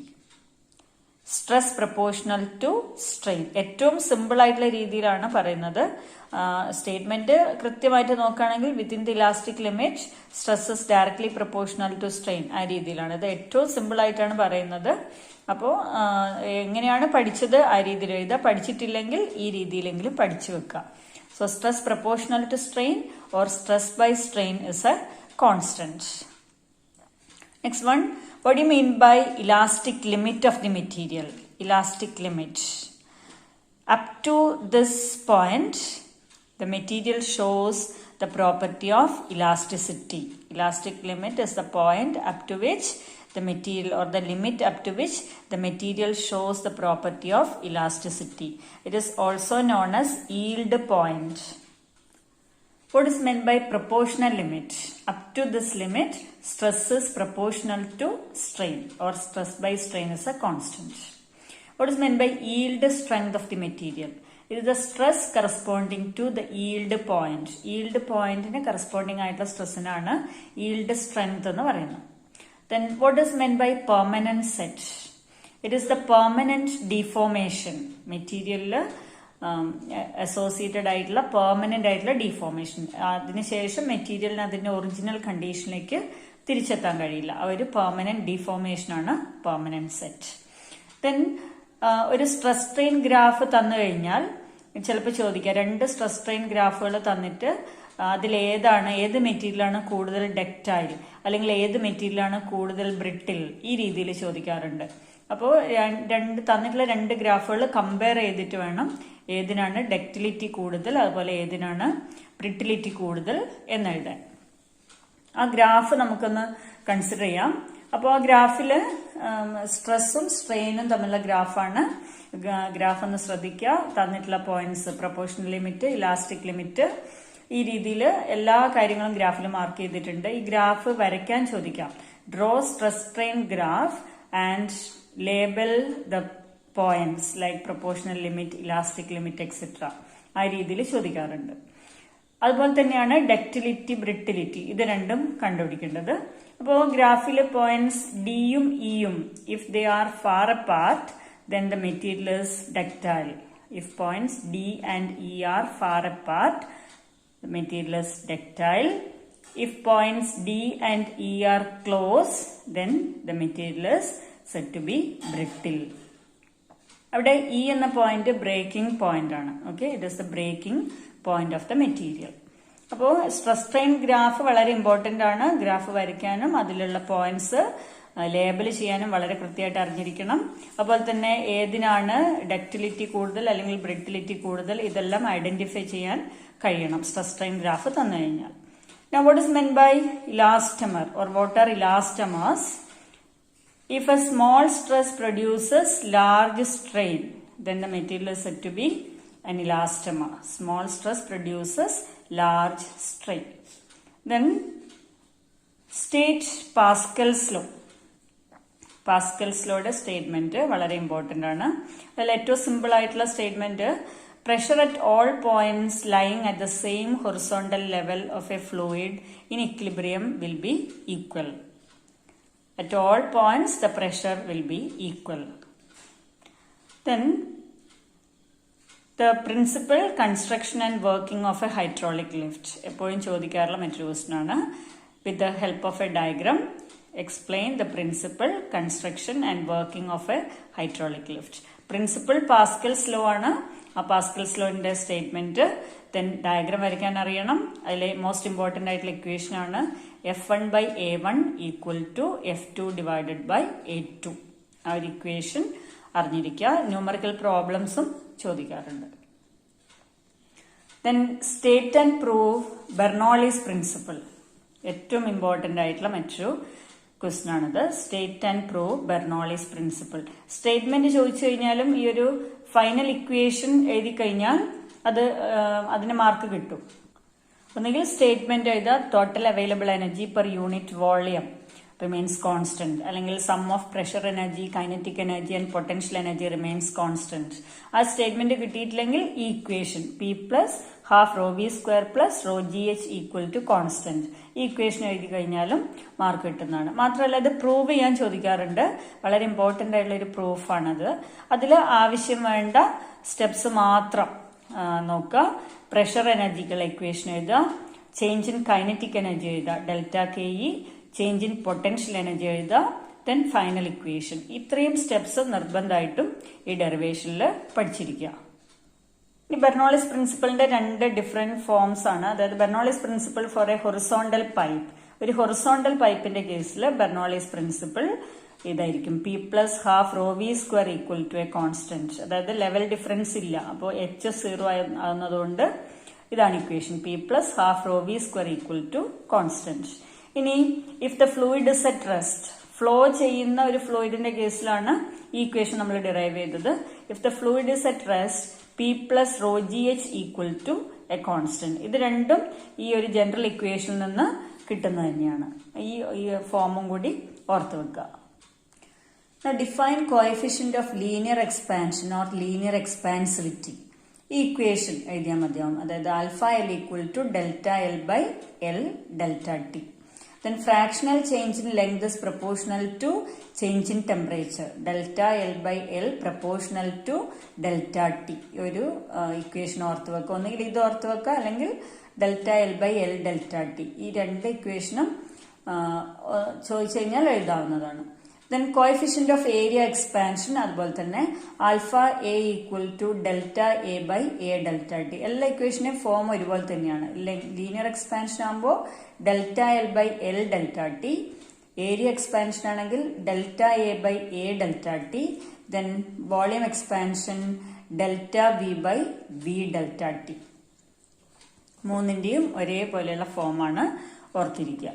Stress proportional to strain. ഏറ്റവും simple ആയിട്ടുള്ള രീതിയിലാണ് പറയുന്നത്. Statement കൃത്യമായിട്ട് നോക്കുകയാണെങ്കിൽ within the elastic limit stress is directly proportional to strain, ആ രീതിയിലാണ്. ഇത് ഏറ്റവും സിമ്പിൾ ആയിട്ടാണ് പറയുന്നത്. അപ്പോൾ എങ്ങനെയാണ് പഠിച്ചത് ആ രീതിയിൽ എഴുതുക, പഠിച്ചിട്ടില്ലെങ്കിൽ ഈ രീതിയിലെങ്കിലും പഠിച്ചു വെക്കുക. So stress proportional to strain or stress by strain is a constant. Next one, what do you mean by elastic limit of the material? Elastic limit. Up to this point, the material shows the property of elasticity. Elastic limit is the point up to which the material or the limit up to which the material shows the property of elasticity. It is also known as yield point. What is meant by proportional limit? Up to this limit, stress is proportional to strain, or stress by strain is a constant. What is meant by yield strength of the material? It is the stress corresponding to the yield point. Yield point corresponding ആയിട്ടുള്ള സ്ട്രെസ്സിനാണ് yield strength എന്ന് പറയുന്നത്. Then what is meant by permanent set? It is the permanent deformation. Material associated ആയിട്ടുള്ള permanent ആയിട്ടുള്ള deformation. അതിനുശേഷം മെറ്റീരിയലിന് അതിന്റെ original കണ്ടീഷനിലേക്ക് തിരിച്ചെത്താൻ കഴിയില്ല. ആ ഒരു പെർമനന്റ് ഡിഫോർമേഷൻ ആണ് പെർമനന്റ് സെറ്റ്. ദെൻ ഒരു സ്ട്രെസ് സ്ട്രെയിൻ ഗ്രാഫ് തന്നു കഴിഞ്ഞാൽ ചിലപ്പോൾ ചോദിക്കാം, രണ്ട് സ്ട്രെസ് സ്ട്രെയിൻ ഗ്രാഫുകൾ തന്നിട്ട് അതിലേതാണ്, ഏത് മെറ്റീരിയലാണ് കൂടുതൽ ഡക്റ്റൈൽ അല്ലെങ്കിൽ ഏത് മെറ്റീരിയലാണ് കൂടുതൽ ബ്രിട്ടിൽ, ഈ രീതിയിൽ ചോദിക്കാറുണ്ട്. അപ്പോൾ തന്നിട്ടുള്ള രണ്ട് ഗ്രാഫുകൾ കമ്പയർ ചെയ്തിട്ട് വേണം ഏതിനാണ് ഡക്റ്റിലിറ്റി കൂടുതൽ അതുപോലെ ഏതിനാണ് ബ്രിട്ടിലിറ്റി കൂടുതൽ എന്നെഴുതാൻ. ആ ഗ്രാഫ് നമുക്കൊന്ന് കൺസിഡർ ചെയ്യാം. അപ്പോൾ ആ ഗ്രാഫില് സ്ട്രെസ്സും സ്ട്രെയിനും തമ്മിലുള്ള ഗ്രാഫാണ്. ഗ്രാഫ് ഒന്ന് ശ്രദ്ധിക്കുക. തന്നിട്ടുള്ള points proportional limit, elastic limit, ഈ രീതിയിൽ എല്ലാ കാര്യങ്ങളും ഗ്രാഫിൽ മാർക്ക് ചെയ്തിട്ടുണ്ട്. ഈ ഗ്രാഫ് വരയ്ക്കാൻ ചോദിക്കാം. Draw stress strain graph and label the points like proportional limit, elastic limit etcetera. ആ രീതിയിൽ ചോദിക്കാറുണ്ട്. അതുപോലെ തന്നെയാണ് ഡക്റ്റിലിറ്റി, ബ്രിട്ടിലിറ്റി, ഇത് രണ്ടും കണ്ടുപിടിക്കേണ്ടത്. അപ്പോൾ ഗ്രാഫിലെ പോയിന്റ്സ് ഡിയും ഇയും if they are far apart then the material is ductile. If points D and E are far apart, the material is ductile. If points D and E are close, then the material is said to be brittle. അവിടെ E എന്ന point breaking point ആണ്. Okay, it is the breaking point of the material. അപ്പോൾ stress strain graph വളരെ important ആണ്. Graph വരയ്ക്കാനും അതിലുള്ള points label ചെയ്യാനും വളരെ കൃത്യമായിട്ട് അറിഞ്ഞിരിക്കണം. അതുപോലെ തന്നെ ഏതിനാണ് ഡക്റ്റിലിറ്റി കൂടുതൽ അല്ലെങ്കിൽ ബ്രിട്ടിലിറ്റി കൂടുതൽ, ഇതെല്ലാം ഐഡന്റിഫൈ ചെയ്യാൻ കഴിയണം സ്ട്രെസ് സ്ട്രെയിൻ ഗ്രാഫ് തന്നു കഴിഞ്ഞാൽ. Now what is meant by elastomer or what are elastomers? If a small stress produces large strain, then the material is said to be an elastomer. Small stress produces large strain. Then state Pascal's law. Pascal's ലോയുടെ statement വളരെ important ആണ്. അതിൽ ഏറ്റവും simple ആയിട്ടുള്ള statement, pressure at all points lying at the same horizontal level of a fluid in equilibrium will be equal. At all points the pressure will be equal. Then the principle construction and working of a hydraulic lift. എപ്പോഴും ചോദിക്കാറുള്ള മറ്റൊരു question ആണ്. With the help of a diagram explain the principle, construction and working of a hydraulic lift. Principle Pascal's law ആണ്. ആ Pascal's lawന്റെ statement then diagram വരയ്ക്കാൻ അറിയണം. അതിലെ most important ആയിട്ടുള്ള ഇക്വേഷൻ ആണ് F1/A1 equal to F2 divided by A2. ആ ഒരു equation അറിഞ്ഞിരിക്കുക. ന്യൂമറിക്കൽ പ്രോബ്ലംസും ചോദിക്കാറുണ്ട്. then state and prove Bernoulli's principle. ഏറ്റവും ഇമ്പോർട്ടന്റ് ആയിട്ടുള്ള മറ്റൊരു ക്വസ്റ്റ്യൻ ആണിത്. State and prove Bernoulli's principle. Statement ചോദിച്ചു കഴിഞ്ഞാലും ഈ ഒരു ഫൈനൽ ഇക്വേഷൻ എഴുതി കഴിഞ്ഞാൽ അതിന് മാർക്ക് കിട്ടും. ഒന്നുകിൽ സ്റ്റേറ്റ്മെന്റ് എഴുതാ total available energy per unit volume remains constant, അല്ലെങ്കിൽ sum of pressure energy, kinetic energy and potential energy remains constant. ആ സ്റ്റേറ്റ്മെന്റ് കിട്ടിയിട്ടില്ലെങ്കിൽ ഈ equation P plus half rho v square plus rho GH equal to constant, ഈ equation എഴുതി കഴിഞ്ഞാലും mark കിട്ടുന്നതാണ്. മാത്രമല്ല ഇത് പ്രൂവ് ചെയ്യാൻ ചോദിക്കാറുണ്ട്. വളരെ ഇമ്പോർട്ടന്റ് ആയിട്ടുള്ള ഒരു പ്രൂഫാണത്. അതിൽ ആവശ്യം വേണ്ട സ്റ്റെപ്സ് മാത്രം നോക്കുക. പ്രഷർ എനർജിക്കുള്ള ഇക്വേഷൻ എഴുതുക, ചേഞ്ച് ഇൻ കൈനറ്റിക് എനർജി എഴുതുക, delta KE, change in potential energy എഴുതുക, ദെൻ ഫൈനൽ ഇക്വേഷൻ. ഇത്രയും സ്റ്റെപ്സ് നിർബന്ധമായിട്ടും ഈ ഡെറിവേഷനിൽ പഠിച്ചിരിക്കുക. ഈ ബെർണോളിസ് പ്രിൻസിപ്പിളിന്റെ രണ്ട് ഡിഫറെന്റ് ഫോംസ് ആണ്. അതായത് Bernoulli's principle for a horizontal pipe. ഒരു ഹൊറിസോണ്ടൽ പൈപ്പിന്റെ കേസിൽ ബെർണോളിസ് പ്രിൻസിപ്പിൾ ഇതായിരിക്കും P plus half rho v square equal to a constant. അതായത് ലെവൽ ഡിഫറൻസ് ഇല്ല, അപ്പോൾ H 0 ആകുന്നതുകൊണ്ട് ഇതാണ് equation P plus half rho v square equal to constant. ഇനി if the fluid is at rest flow ചെയ്യുന്ന ഒരു ഫ്ലൂയിഡിന്റെ കേസിലാണ് ഈ ഇക്വേഷൻ നമ്മൾ ഡിറൈവ് ചെയ്തത്. If the fluid is at rest P plus rho g h equal to a constant. ഇത് രണ്ടും ഈ ഒരു ജനറൽ ഇക്വേഷനിൽ നിന്ന് കിട്ടുന്നത് തന്നെയാണ്. ഈ ഫോമും കൂടി ഓർത്ത് വെക്കുക. Define coefficient of linear expansion or linear expansivity. ഈ ഇക്വേഷൻ എഴുതിയാൽ മതിയാവും. അതായത് alpha L equal to delta L by L delta T. Then fractional change in length is proportional to change in temperature. Delta L by L proportional to delta T. ഒരു equation ഓർത്ത് വെക്കുക. ഒന്നുകിൽ ഇത് ഓർത്ത് വെക്കുക, അല്ലെങ്കിൽ delta L by L delta T. ഈ രണ്ട് ഇക്വേഷനും ചോദിച്ചു കഴിഞ്ഞാൽ എഴുതാവുന്നതാണ്. Then coefficient of area expansion അതുപോലെ തന്നെ alpha A equal to delta A by A delta T. എല്ലാ ഇക്വേഷനും ഫോം ഒരുപോലെ തന്നെയാണ്. ലീനിയർ എക്സ്പാൻഷൻ ആകുമ്പോൾ delta L by L delta T, area expansion ആണെങ്കിൽ delta A by A delta T, then volume expansion delta V by V delta T. മൂന്നിന്റെയും ഒരേപോലെയുള്ള ഫോമാണ് ഓർത്തിരിക്കുക.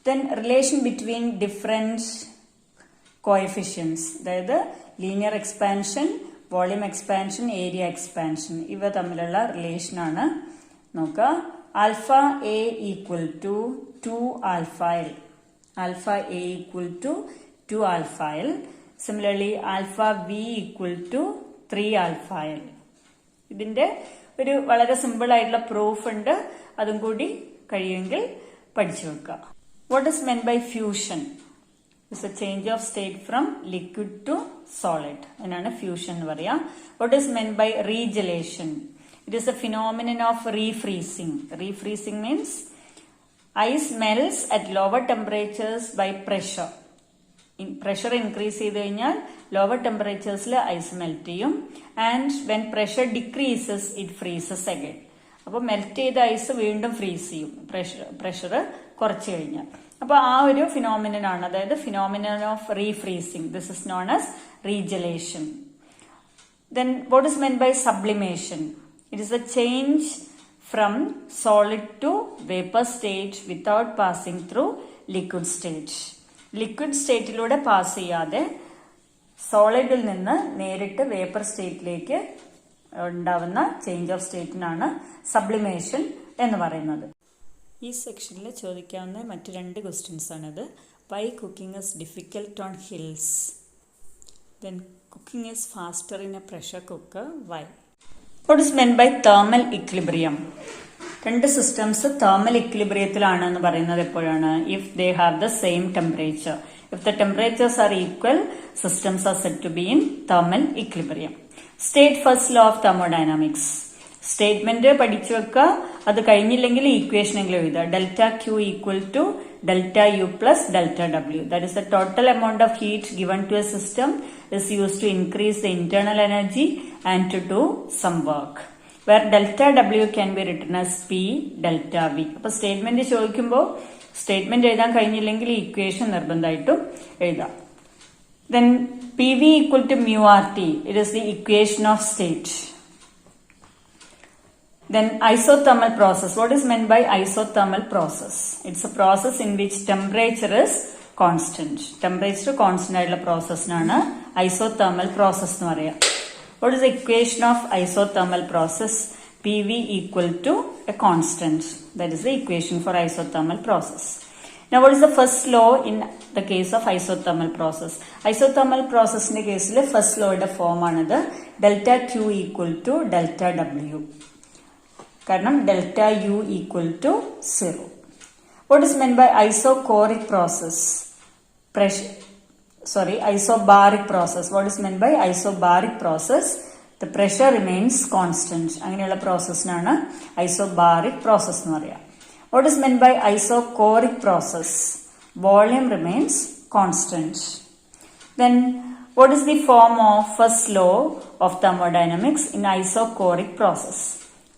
Then relation between different coefficients, അതായത് linear expansion, volume expansion, area expansion, ഇവ തമ്മിലുള്ള റിലേഷനാണ് നോക്കുക. Alpha A equal to 2 alpha L. Alpha A equal to 2 alpha L. Similarly alpha V equal to 3 alpha L. ഇതിന്റെ ഒരു വളരെ സിമ്പിൾ ആയിട്ടുള്ള proof ഉണ്ട്. അതും കൂടി കഴിയുമെങ്കിൽ പഠിച്ചു വെക്കുക. What is meant by fusion? It's a change of state from liquid to solid. അതിനാണ് ഫ്യൂഷൻ എന്ന് പറയാ. What is meant by regelation? It is a phenomenon of refreezing. Refreezing means ice melts at lower temperatures by pressure. Pressure increase ചെയ്ത് കഴിഞ്ഞാൽ lower temperaturesൽ ice melt ചെയ്യും. And when pressure decreases, it freezes again. അപ്പോൾ melt ചെയ്ത ice വീണ്ടും freeze ചെയ്യും pressure കുറച്ച് കഴിഞ്ഞാൽ. അപ്പൊ ആ ഒരു ഫിനോമിനൻ ആണ്, അതായത് phenomenon of refreezing. This is known as regelation. Then what is meant by sublimation? It is a change from solid to vapour state without passing through liquid state. Liquid സ്റ്റേറ്റിലൂടെ pass ചെയ്യാതെ സോളിഡിൽ നിന്ന് നേരിട്ട് vapour സ്റ്റേറ്റിലേക്ക് ഉണ്ടാവുന്ന change of സ്റ്റേറ്റിനാണ് sublimation എന്ന് പറയുന്നത്. ഈ സെക്ഷനിൽ ചോദിക്കാവുന്ന മറ്റു 2 ക്വസ്റ്റ്യൻസ് ആണിത്. Why cooking is difficult on hills? Then cooking is faster in a pressure cooker. Why? What is meant by thermal equilibrium? 2 systems thermal ഇക്വിലിബ്രിയത്തിലാണ് എന്ന് പറയുന്നത് എപ്പോഴാണ്? If they have the same temperature. If the temperatures are equal, systems are said to be in thermal equilibrium. State first law of thermodynamics. Statement പഠിച്ചു വെക്കുക. അത് കഴിഞ്ഞില്ലെങ്കിൽ equation എങ്കിലും എഴുതുക. Delta Q equal to delta u plus delta W. That is the total amount of heat given to a system is used to increase the internal energy and to do some work. Where delta W can be written as P delta V. അപ്പൊ statement ചോദിക്കുമ്പോൾ statement എഴുതാൻ കഴിഞ്ഞില്ലെങ്കിൽ equation നിർബന്ധമായിട്ടും എഴുതാം. Then PV equal to mu RT. It is the equation of state. Then isothermal process. What is meant by isothermal process? It's a process in which temperature is constant. Temperature constant ആയിട്ടുള്ള പ്രോസസ്സിനാണ് isothermal process എന്ന് പറയാം. What is the equation of isothermal process? PV equal to a constant. That is the equation for isothermal process. Now what is the first law in the case of isothermal process? Isothermal process in the case of first law ide form aanadu delta Q equal to delta W. Karanam delta U equal to 0. What is meant by isobaric process? Isobaric process. What is meant by isobaric process? The pressure remains constant. Anganeyulla process nanu isobaric process nu paraya. What is meant by isochoric process? Volume remains constant. Then what is the form of first law of thermodynamics in isochoric process?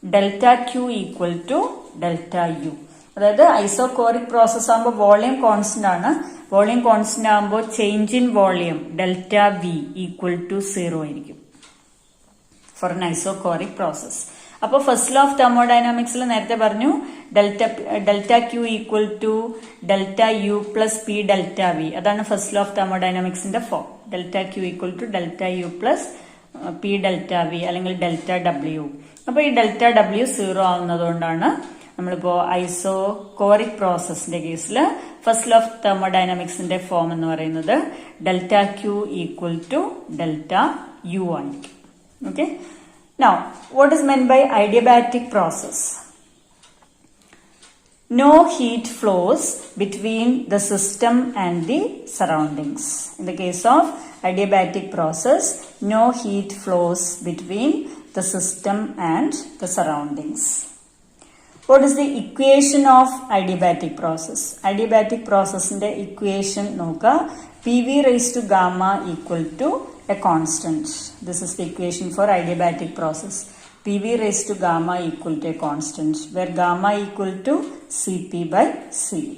Delta Q equal to delta U. അതായത് isochoric process ആകുമ്പോൾ volume constant ആണ്. Volume constant ആകുമ്പോൾ change in volume delta v equal to 0 ആയിരിക്കും for an isochoric process. അപ്പൊ first law of തെർമോഡൈനാമിക്സിൽ നേരത്തെ പറഞ്ഞു delta Q equal to delta u plus p delta v. അതാണ് ഫസ്റ്റ് ലോ ഓഫ് തെർമോഡൈനാമിക്സിന്റെ form. Delta Q equal to delta u plus p delta v അല്ലെങ്കിൽ delta ഡബ്ല്യു. അപ്പൊ ഈ ഡെൽറ്റ ഡബ്ല്യു 0 ആവുന്നതുകൊണ്ടാണ് നമ്മളിപ്പോ ഐസോകോറിക് പ്രോസസിന്റെ കേസിൽ ഫസ്റ്റ് ലോ ഓഫ് തെർമോഡൈനാമിക്സിന്റെ ഫോം എന്ന് പറയുന്നത് delta Q equal to delta u ആയിരിക്കും. Okay. Now, what is meant by adiabatic process? No heat flows between the system and the surroundings. In the case of adiabatic process, no heat flows between the system and the surroundings. What is the equation of adiabatic process? Adiabatic process in the equation noka PV raised to gamma equal to a constant. This is the equation for adiabatic process. PV raised to gamma equal to a constant, where gamma equal to Cp by Cv.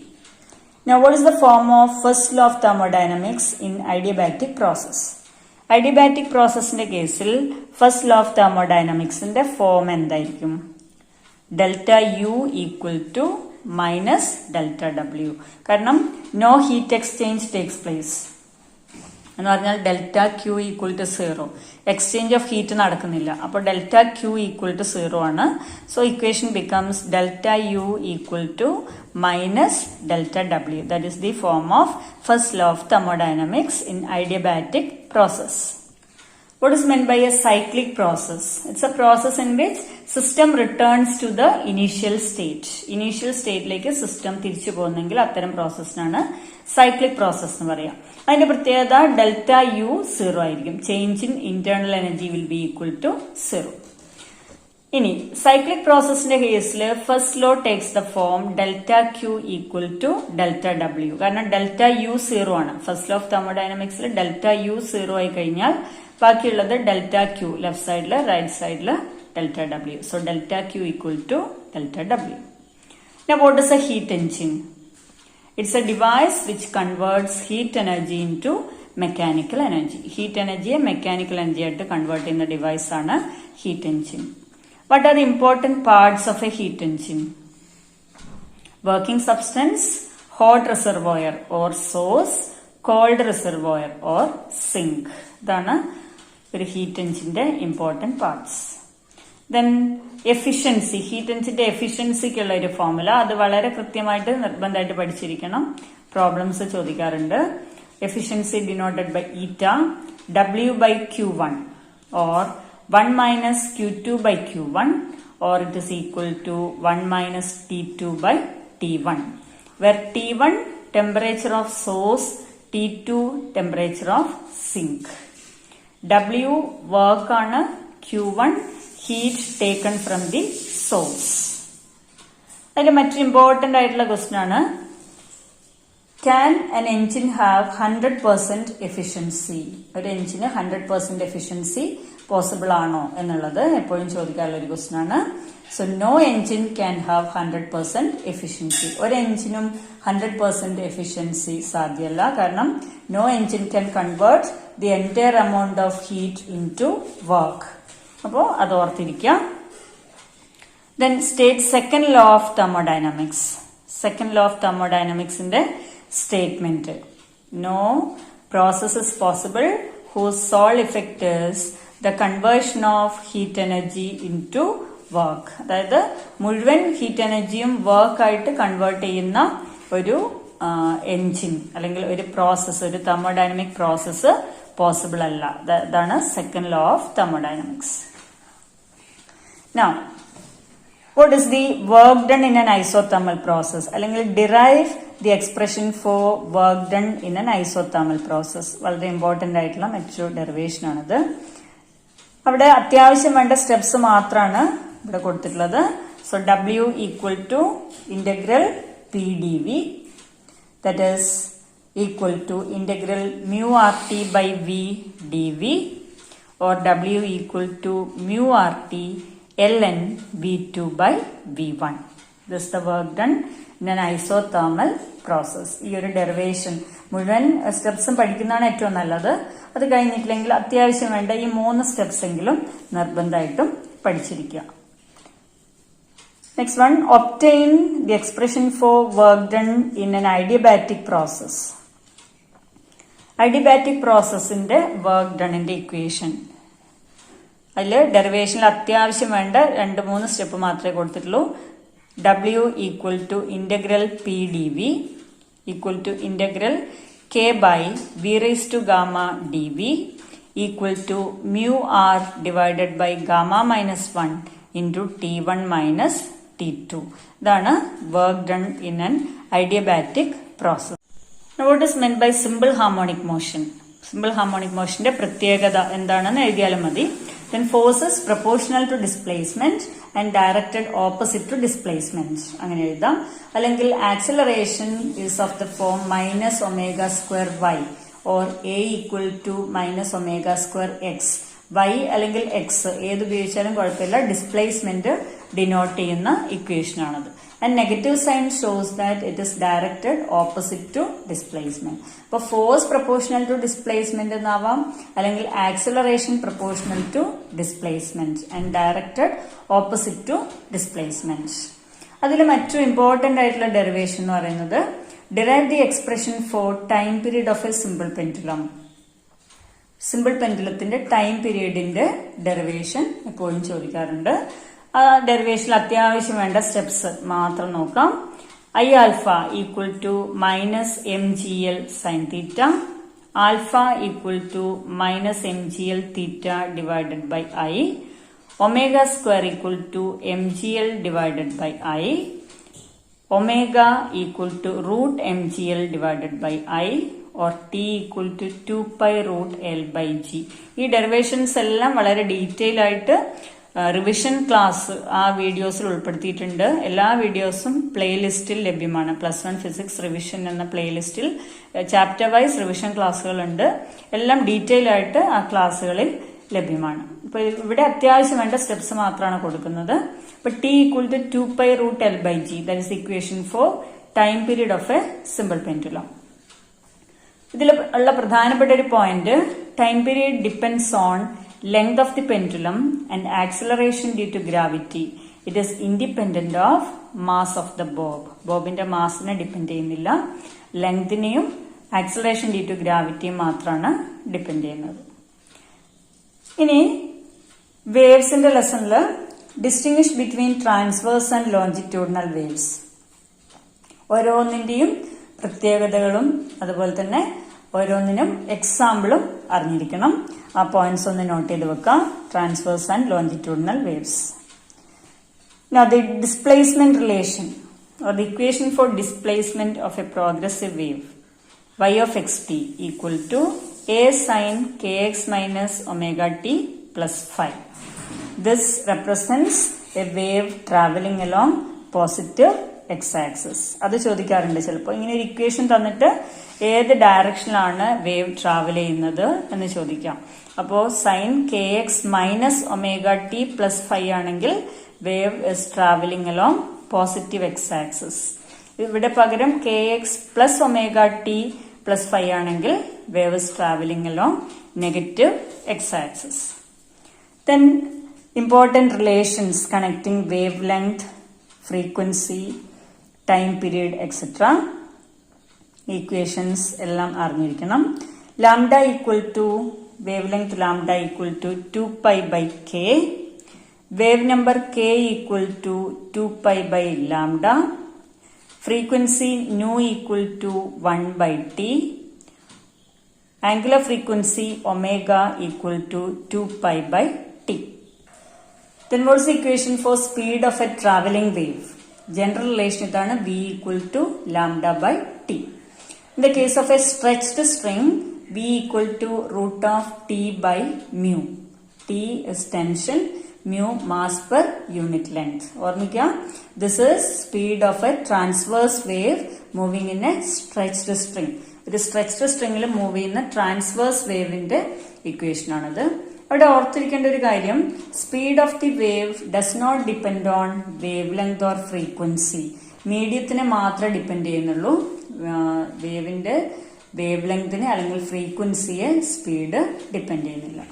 Now, what is the form of first law of thermodynamics in adiabatic process? Adiabatic process in the case, first law of thermodynamics in the form എന്തായിരിക്കും? Delta U equal to minus delta W. കാരണം no heat exchange takes place. എന്ന് പറഞ്ഞാൽ delta Q equal to 0. Exchange of heat നടക്കുന്നില്ല. അപ്പോൾ delta Q equal to 0 ആണ്. So equation becomes delta u equal to minus delta W. That is the form of first law of thermodynamics in adiabatic process. What is meant by a cyclic process? It's a process in which system returns to the initial state. Initial state like system തിരിച്ചു പോകുന്നെങ്കിൽ അത്തരം പ്രോസസ്സിനാണ് cyclic process എന്ന് പറയാം. അതിന്റെ പ്രത്യേകത delta U 0 ആയിരിക്കും. Change in internal energy will be equal to 0. ഇനി cyclic പ്രോസസിന്റെ കേസിൽ first law takes the form delta Q equal to delta W. കാരണം ഡെൽറ്റ യു 0 ആണ്. ഫസ്റ്റ് ലോ ഓഫ് തെർമോഡൈനാമിക്സിൽ ഡെൽറ്റ യു 0 ആയി കഴിഞ്ഞാൽ ബാക്കിയുള്ളത് ഡെൽറ്റ ക്യൂ ലെഫ്റ്റ് സൈഡില് റൈറ്റ് സൈഡില് delta W. So delta Q equal to delta W. Now, what is a heat engine? It's a device which converts heat energy into mechanical energy. Heat energy mechanical energy ആയിട്ട് convert ചെയ്യുന്ന device ആണ് heat engine. What are the important parts of a heat engine? Working substance, hot reservoir or source, cold reservoir or sink. ഇതാണ് ഒരു heat എഞ്ചിന്റെ important parts. Then efficiency, heat എഞ്ചിന്റെ എഫിഷ്യൻസിക്കുള്ള ഒരു formula, അത് വളരെ കൃത്യമായിട്ട് നിർബന്ധമായിട്ട് പഠിച്ചിരിക്കണം. പ്രോബ്ലംസ് ചോദിക്കാറുണ്ട്. Efficiency denoted by eta W by Q1 or 1 minus Q2 by Q1 or it is equal to 1 minus T2 by T1, where T1 temperature of source, T2 temperature of sink. W work ആണ്, Q1 heat taken from the source. അതിന്റെ മറ്റൊരു important ആയിട്ടുള്ള question ആണ്, can an engine have 100% efficiency? ഒരു എഞ്ചിന് 100% efficiency possible ആണോ എന്നുള്ളത് എപ്പോഴും ചോദിക്കാനുള്ള ഒരു ക്വസ്റ്റ്യൻ ആണ്. So no engine can have 100% efficiency. ഒരു എഞ്ചിനും 100% എഫിഷ്യൻസി സാധ്യമല്ല. കാരണം no engine can convert the entire amount of heat into work. അപ്പോൾ അത് ഓർത്തിരിക്കുക. Then state second law of thermodynamics. Second law of തെർമോഡൈനാമിക്സിന്റെ statement, no process is possible whose sole effect is the conversion of heat energy into work. അതായത് മുഴുവൻ heat എനർജിയും work ആയിട്ട് convert ചെയ്യുന്ന ഒരു എൻജിൻ അല്ലെങ്കിൽ ഒരു പ്രോസസ്, ഒരു തെർമോഡൈനാമിക് പ്രോസസ് പോസിബിൾ അല്ല. അതാണ് second law of thermodynamics. Now, what is the work done in an isothermal process? അല്ലെങ്കിൽ derive the expression for work done in an isothermal process. വളരെ ഇമ്പോർട്ടന്റ് ആയിട്ടുള്ള മറ്റൊരു ഡെറിവേഷൻ ആണിത്. അവിടെ അത്യാവശ്യം വേണ്ട സ്റ്റെപ്സ് മാത്രമാണ് ഇവിടെ കൊടുത്തിട്ടുള്ളത്. So W equal to integral p d v, that is equal to integral mu r t by v d v, or W equal to mu r t ln V2 by V1. This is the work done in an isothermal process. ഈ ഒരു derivation മുഴുവൻ സ്റ്റെപ്സും പഠിക്കുന്നതാണ് ഏറ്റവും നല്ലത്. അത് കഴിഞ്ഞിട്ടില്ലെങ്കിൽ അത്യാവശ്യം വേണ്ട ഈ 3 സ്റ്റെപ്സ് എങ്കിലും നിർബന്ധമായിട്ടും പഠിച്ചിരിക്കുക. Next one, obtain the expression for work done in an adiabatic process. Adiabatic process in the work done in the equation. അതിൽ ഡെറിവേഷനിൽ അത്യാവശ്യം വേണ്ട 2-3 സ്റ്റെപ്പ് മാത്രമേ കൊടുത്തിട്ടുള്ളൂ. W equal to integral p d v equal to integral k by v raise to gamma d v equal to mu r divided by gamma minus 1 into T1 minus T2. ഇതാണ് work done in an adiabatic process. What is meant by simple harmonic motion? Simple harmonic motionന്റെ പ്രത്യേകത എന്താണെന്ന് എഴുതിയാലും മതി. Then forces proportional to displacement and directed opposite to displacement. അങ്ങനെ എഴുതാം. അല്ലെങ്കിൽ acceleration is of the form minus omega square y or a equal to minus omega square x. y അല്ലെങ്കിൽ x ഏത് ഉപയോഗിച്ചാലും കുഴപ്പമില്ല. ഡിസ്പ്ലേസ്മെന്റ് ഡിനോട്ട് ചെയ്യുന്ന equation ആണത്. And negative sign shows that it is directed opposite to displacement. അപ്പോൾ force proportional to displacement എന്നാവാം, അല്ലെങ്കിൽ acceleration proportional to displacement and directed opposite to displacement. അതിൽ മറ്റൊരു ഇമ്പോർട്ടന്റ് ആയിട്ടുള്ള ഡെറിവേഷൻ എന്ന് പറയുന്നത് derive the expression for time period of a simple pendulum. Simple പെൻഡുലത്തിന്റെ time പീരീഡിന്റെ ഡെറിവേഷൻ എപ്പോഴും ചോദിക്കാറുണ്ട്. ആ ഡെറിവേഷനിൽ അത്യാവശ്യം വേണ്ട സ്റ്റെപ്സ് മാത്രം നോക്കാം. I alpha equal to minus m g l sine theta, alpha equal to minus m g l theta divided by I, omega square equal to m g l divided by I, omega equal to root m g l divided by I or t equal to 2 pi root L by G. ഈ derivations എല്ലാം വളരെ detail ആയിട്ട് revision class ആ വീഡിയോസിൽ ഉൾപ്പെടുത്തിയിട്ടുണ്ട്. എല്ലാ വീഡിയോസും പ്ലേലിസ്റ്റിൽ ലഭ്യമാണ്. +1 ഫിസിക്സ് റിവിഷൻ എന്ന പ്ലേലിസ്റ്റിൽ ചാപ്റ്റർ വൈസ് റിവിഷൻ ക്ലാസ്സുകളുണ്ട്. എല്ലാം ഡീറ്റെയിൽ ആയിട്ട് ആ ക്ലാസ്സുകളിൽ ലഭ്യമാണ്. ഇപ്പൊ ഇവിടെ അത്യാവശ്യം വേണ്ട സ്റ്റെപ്സ് മാത്രമാണ് കൊടുക്കുന്നത്. ഇപ്പൊ t equal to 2 pi root L by G, that is equation for time period of a simple pendulum. ഇതിൽ ഉള്ള പ്രധാനപ്പെട്ട ഒരു point, time period depends on length of the pendulum and acceleration due to gravity. It is independent of mass of the bob. ബോബിന്റെ മാസിനെ depend ചെയ്യുന്നില്ല, ലെങ്തിനെയും acceleration due to ഗ്രാവിറ്റിയും മാത്രമാണ് ഡിപ്പെൻഡ് ചെയ്യുന്നത്. ഇനി വേവ്സിന്റെ ലെസണിൽ distinguish between transverse and longitudinal waves. ഓരോന്നിന്റെയും പ്രത്യേകതകളും അതുപോലെ തന്നെ ഓരോന്നിനും എക്സാമ്പിളും അറിഞ്ഞിരിക്കണം. ആ പോയിന്റ്സ് ഒന്ന് നോട്ട് ചെയ്ത് വെക്കാം. Transverse and longitudinal waves. Now the displacement relation or the equation for displacement of a progressive wave y of xt equal to a sin kx minus omega t plus phi. This represents a wave traveling along positive x-axis. അത് ചോദിക്കാറുണ്ട് ചിലപ്പോൾ. ഇങ്ങനെ ഒരു equation തന്നിട്ട് ഏത് ഡയറക്ഷനിലാണ് wave travel ചെയ്യുന്നത് എന്ന് ചോദിക്കാം. അപ്പോൾ sine k x minus omega t plus phi ആണെങ്കിൽ wave is travelling along positive x-axis. ഇവിടെ പകരം k x plus omega t plus phi ആണെങ്കിൽ wave is travelling along negative x-axis. Then important relations connecting wavelength, frequency, time period, etc. Equations എല്ലാം അറിഞ്ഞിരിക്കണം. Lambda equal to wavelength lambda equal to 2 pi by k, wave number k equal to 2 pi by lambda, frequency nu equal to 1 by t, angular frequency omega equal to 2 pi by t. Then what is the equation for speed of a traveling wave? General relation ഇതാണ്, v equal to lambda by t. In the case of a stretched string, v equal to root of t by mu. T is tension, mu mass per unit length. ഓർമ്മിക്കുക, this is speed of a transverse wave moving in a stretched string. ഒരു stretched stringൽ move ചെയ്യുന്ന transverse വേവിന്റെ equation ആണത്. അവിടെ ഓർത്തിരിക്കേണ്ട ഒരു കാര്യം, speed of the wave does not depend on wavelength or frequency. മീഡിയത്തിനെ മാത്രമേ ഡിപ്പെൻഡ് ചെയ്യുന്നുള്ളൂ. വേവിന്റെ വേവ് ലെങ്തിനെ അല്ലെങ്കിൽ ഫ്രീക്വൻസിയെ സ്പീഡ് ഡിപ്പെൻഡ് ചെയ്യുന്നില്ല.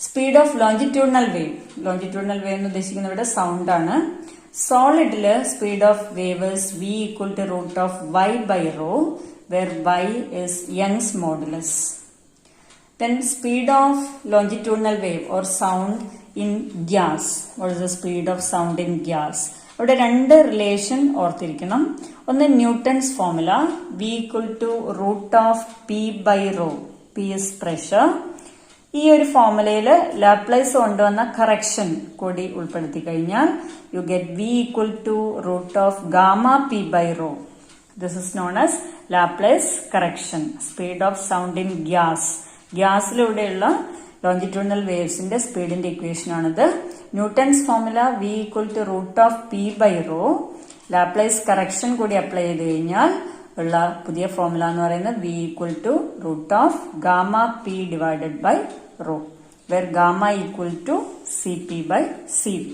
സ്പീഡ് ഓഫ് ലോഞ്ചിറ്റ്യൂഡിനൽ വേവ് എന്ന് ഉദ്ദേശിക്കുന്നത് ഇവിടെ സൗണ്ട് ആണ്. സോളിഡില് speed of wave is v equal to root of y by rho, where y is Young's modulus. Then speed of longitudinal wave or sound in gas. What is the speed of sound in gas? അവിടെ രണ്ട് relation ഓർത്തിരിക്കണം. ഒന്ന് Newton's formula v equal to root of p by rho. p is pressure. ഈ ഒരു ഫോർമുലയില് Laplace കൊണ്ടുവന്ന correction കൂടി ഉൾപ്പെടുത്തി കഴിഞ്ഞാൽ you get v equal to root of gamma p by rho. This is known as Laplace correction. Speed of sound in gas. ഗ്യാസിലൂടെയുള്ള longitudinal വേവ്സിന്റെ സ്പീഡിന്റെ equation ആണിത്. Newton's formula v equal to root of p by rho. Laplace correction കൂടി apply ചെയ്ത് കഴിഞ്ഞാൽ ഉള്ള പുതിയ formula എന്ന് പറയുന്നത് v equal to root of gamma p divided by rho, where gamma equal to Cp by Cv.